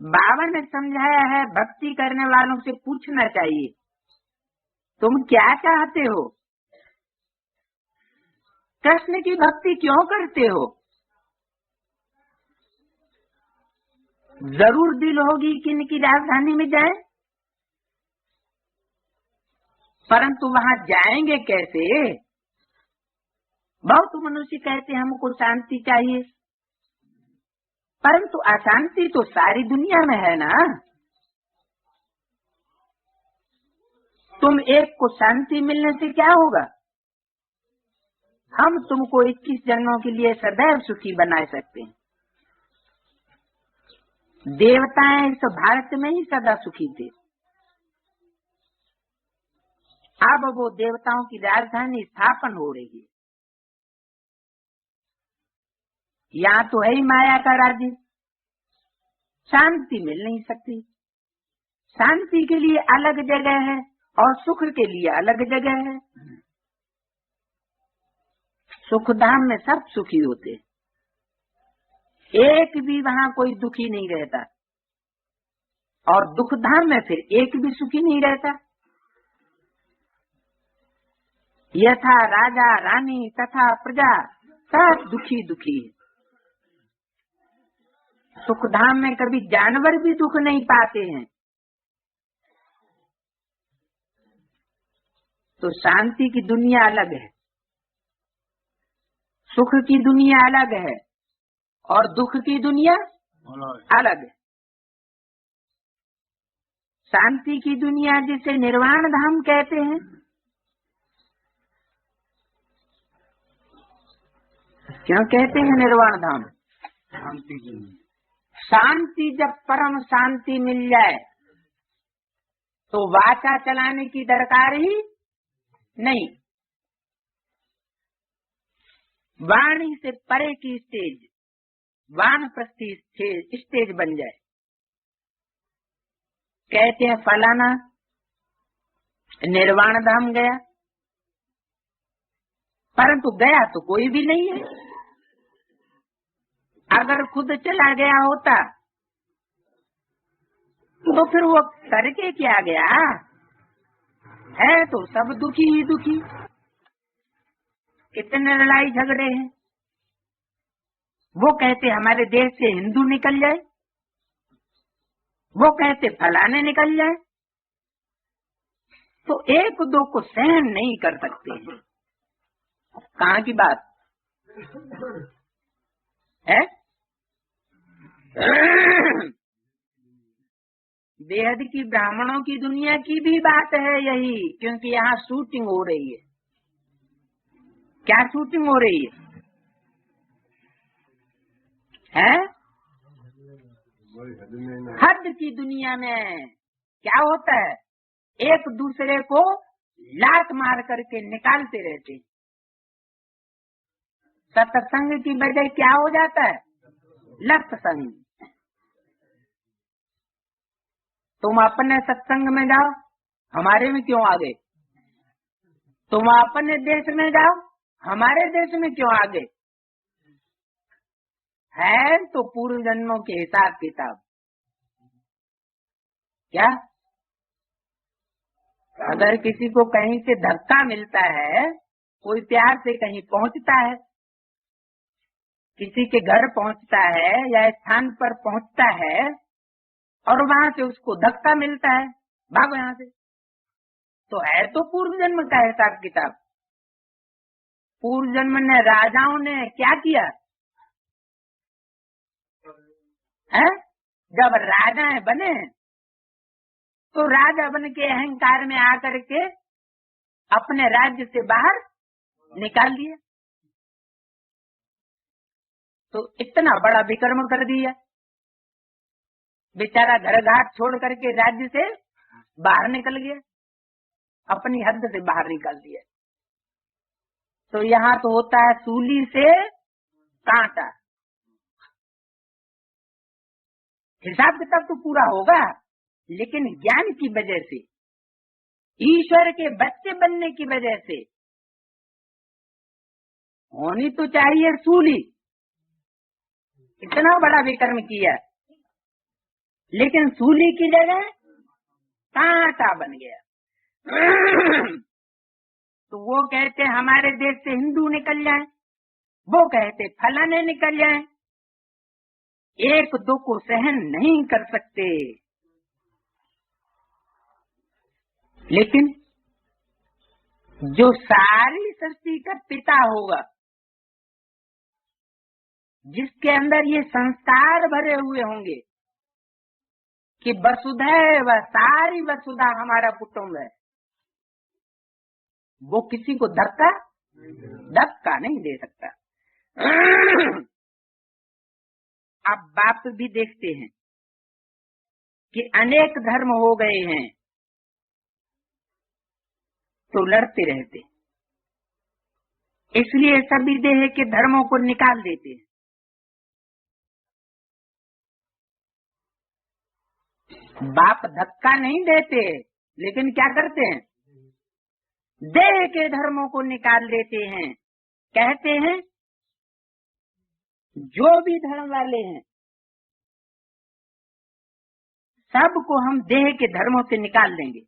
बाबा ने समझाया है भक्ति करने वालों से पूछना चाहिए तुम क्या चाहते हो, कृष्ण की भक्ति क्यों करते हो। जरूर दिल होगी कि इनकी राजधानी में जाएं, परंतु वहां जाएंगे कैसे। बहुत मनुष्य कहते हैं हमको शांति चाहिए, परंतु अशांति तो सारी दुनिया में है ना। तुम एक को शांति मिलने से क्या होगा। हम तुमको 21 जन्मों के लिए सदैव सुखी बना सकते हैं। देवताएं इस भारत में ही सदा सुखी थे। अब वो देवताओं की राजधानी स्थापन हो रही है। यहाँ तो है ही माया का राज्य, शांति मिल नहीं सकती। शांति के लिए अलग जगह है और सुख के लिए अलग जगह है। सुख धाम में सब सुखी होते, एक भी वहाँ कोई दुखी नहीं रहता, और दुख धाम में फिर एक भी सुखी नहीं रहता। यथा राजा रानी तथा प्रजा सब दुखी दुखी है। सुख धाम में कभी जानवर भी दुख नहीं पाते हैं। तो शांति की दुनिया अलग है, सुख की दुनिया अलग है और दुख की दुनिया अलग है। शांति की दुनिया जिसे निर्वाण धाम कहते हैं, क्यों कहते हैं निर्वाण धाम। शांति जब परम शांति मिल जाए तो वाचा चलाने की दरकार ही नहीं। वाणी से परे की स्टेज, वानप्रस्थी स्टेज बन जाए। कहते हैं फलाना निर्वाण धाम गया, परंतु गया तो कोई भी नहीं है। अगर खुद चला गया होता तो फिर वो करके क्या गया है। तो सब दुखी ही दुखी। कितने लड़ाई झगड़े हैं। वो कहते हमारे देश से हिंदू निकल जाए, वो कहते फलाने निकल जाए। तो एक दो को सहन नहीं कर सकते हैं। कहाँ की बात है। बेहद की ब्राह्मणों की दुनिया की भी बात है यही, क्योंकि यहाँ शूटिंग हो रही है। क्या शूटिंग हो रही है? हद की दुनिया में क्या होता है, एक दूसरे को लात मार करके निकालते रहते। सत्संग की वजह क्या हो जाता है, लत संग। तुम अपने सत्संग में जाओ, हमारे में क्यों आ गए। तुम अपने देश में जाओ, हमारे देश में क्यों आ गए। है तो पूर्व जन्मों के हिसाब किताब। क्या अगर किसी को कहीं से धक्का मिलता है, कोई प्यार से कहीं पहुंचता है, किसी के घर पहुंचता है या स्थान पर पहुंचता है और वहां से उसको धक्का मिलता है, भागो यहाँ से, तो है तो पूर्व जन्म का हिसाब किताब। पूर्व जन्म ने राजाओं ने क्या किया है। जब राजा बने तो राजा बन के अहंकार में आकर के अपने राज्य से बाहर निकाल दिया। तो इतना बड़ा विक्रम कर दिया। बेचारा घर घाट छोड़ करके राज्य से बाहर निकल गया, अपनी हद से बाहर निकाल दिया। तो यहाँ तो होता है सूली से कांटा। हिसाब किताब तो पूरा होगा, लेकिन ज्ञान की वजह से, ईश्वर के बच्चे बनने की वजह से होनी तो चाहिए सूली। इतना बड़ा विक्रम किया, लेकिन सूली की जगह कांटा बन गया। तो वो कहते हमारे देश से हिंदू निकल जाए, वो कहते फलाने निकल जाए, एक दो को सहन नहीं कर सकते। लेकिन जो सारी सृष्टि का पिता होगा, जिसके अंदर ये संस्कार भरे हुए होंगे कि वसुधैव सारी वसुधा हमारा कुटुंब है, वो किसी को धक्का नहीं दे सकता। अब बाप भी देखते हैं कि अनेक धर्म हो गए हैं तो लड़ते रहते, इसलिए सभी देह के धर्मों को निकाल देते हैं। बाप धक्का नहीं देते, लेकिन क्या करते हैं, देह के धर्मों को निकाल देते हैं। कहते हैं जो भी धर्म वाले हैं सबको हम देह के धर्मों से निकाल देंगे।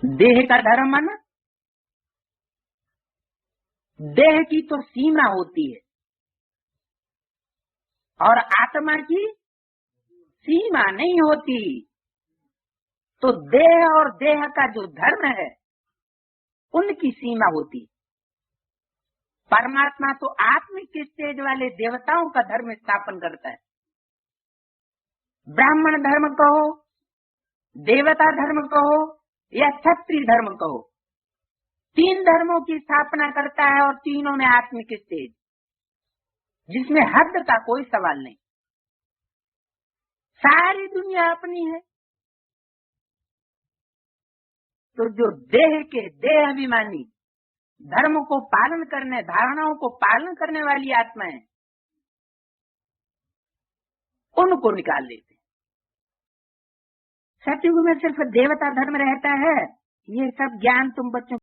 देह का धर्म है ना, देह की तो सीमा होती है और आत्मा की सीमा नहीं होती। तो देह और देह का जो धर्म है उनकी सीमा होती। परमात्मा तो आत्मिक स्टेज वाले देवताओं का धर्म स्थापन करता है। ब्राह्मण धर्म कहो, देवता धर्म कहो या क्षत्रिय धर्म कहो, तीन धर्मों की स्थापना करता है और तीनों में आत्मिक स्टेज, जिसमें हद का कोई सवाल नहीं। सारी दुनिया अपनी है। तो जो देह के देह अभिमानी धर्म को पालन करने, धारणाओं को पालन करने वाली आत्माएं, उनको निकाल देते। सतयुग में सिर्फ देवता धर्म रहता है, ये सब ज्ञान तुम बच्चों